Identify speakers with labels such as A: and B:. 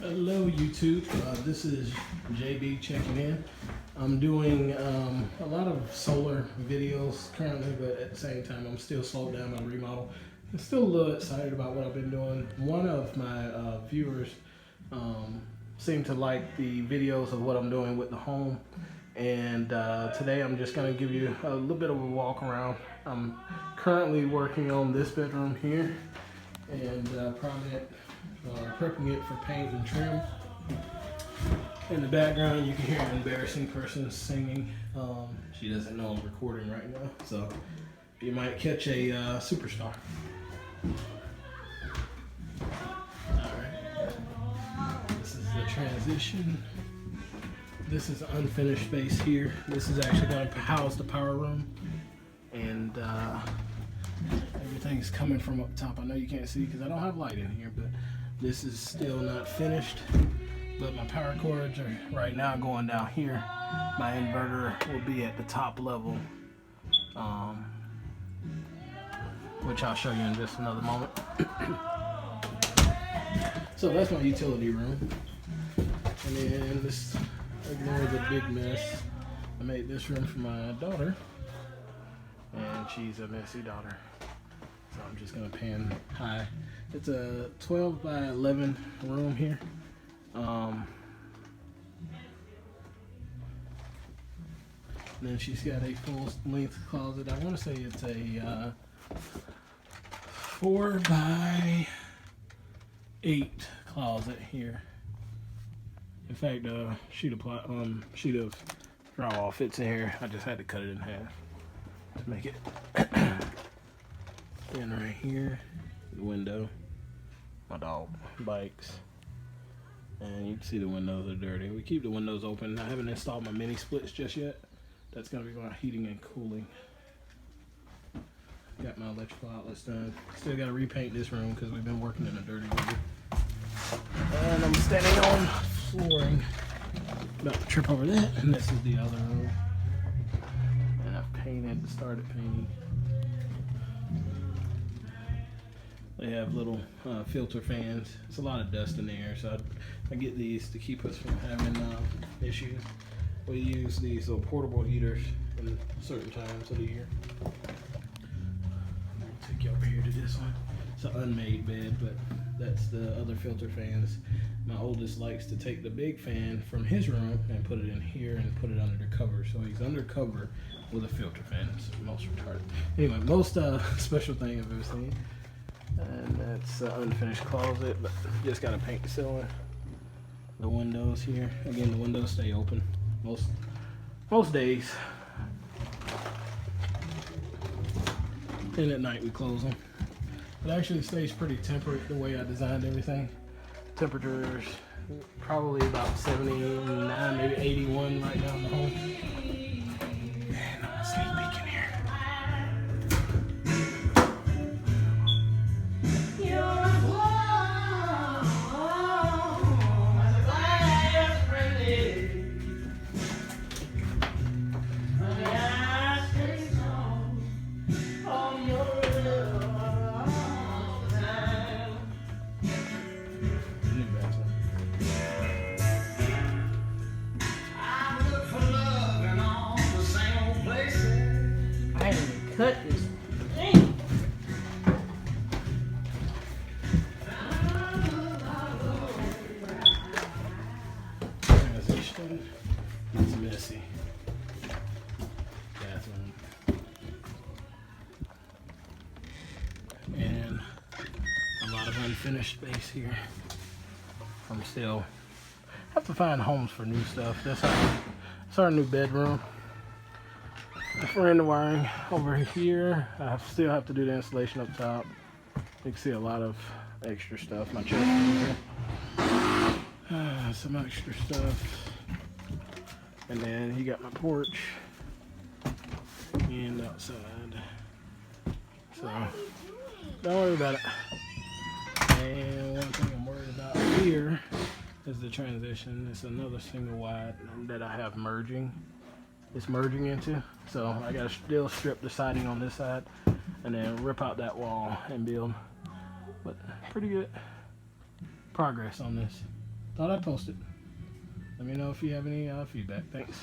A: Hello YouTube, this is JB checking in. I'm doing a lot of solar videos currently, but at the same time I'm still slowed down my remodel. I'm still a little excited about what I've been doing. One of my viewers seemed to like the videos of what I'm doing with the home, and today I'm just going to give you a little bit of a walk around. I'm currently working on this bedroom here and prepping it for paint and trim. In the background you can hear an embarrassing person singing. She doesn't know I'm recording right now, so you might catch a superstar. Alright, this is the transition. This is an unfinished space here. This is actually going to house the power room, and everything's coming from up top. I know you can't see because I don't have light in here, but this is still not finished. But my power cords are right now going down here. My inverter will be at the top level, which I'll show you in just another moment. So that's my utility room. And then this, ignore the big mess. I made this room for my daughter, and she's a messy daughter. So I'm just gonna pan high. It's a 12 by 11 room here. Then she's got a full length closet. I want to say it's a 4 by 8 closet here. In fact, sheet of drywall fits in here. I just had to cut it in half to make it. Then right here, the window. My dog bikes, and you can see the windows are dirty. We keep the windows open. I haven't installed my mini splits just yet. That's going to be my heating and cooling. Got my electrical outlets done. Still got to repaint this room because we've been working in a dirty room. And I'm standing on flooring. About to trip over that. And this is the other room. And I've started painting. They have little filter fans. It's a lot of dust in the air, so I get these to keep us from having issues. We use these little portable heaters in certain times of the year. I'll take you over here to this one. It's an unmade bed, but that's the other filter fans. My oldest likes to take the big fan from his room and put it in here and put it under the cover. So he's under cover with a filter fan. It's most retarded. Anyway, most special thing I've ever seen. And that's an unfinished closet, but just gotta paint the ceiling. The windows here. Again, the windows stay open most days. And at night we close them. It actually stays pretty temperate the way I designed everything. Temperatures probably about 79, maybe 81 right now in the home. And I'm gonna sneak peek in here.
B: Cut this thing.
A: Transition. It's messy. Bathroom. And a lot of unfinished space here. I'm still have to find homes for new stuff. That's our new bedroom. If we're in the wiring over here, I still have to do the installation up top. You can see a lot of extra stuff. My chest here. Some extra stuff. And then you got my porch and outside. So don't worry about it. And one thing I'm worried about here is the transition. It's another single wide that I have merging. It's merging into, so I gotta still strip the siding on this side and then rip out that wall and build. But pretty good progress on this. thought I'd post it. Let me know if you have any feedback. Thanks.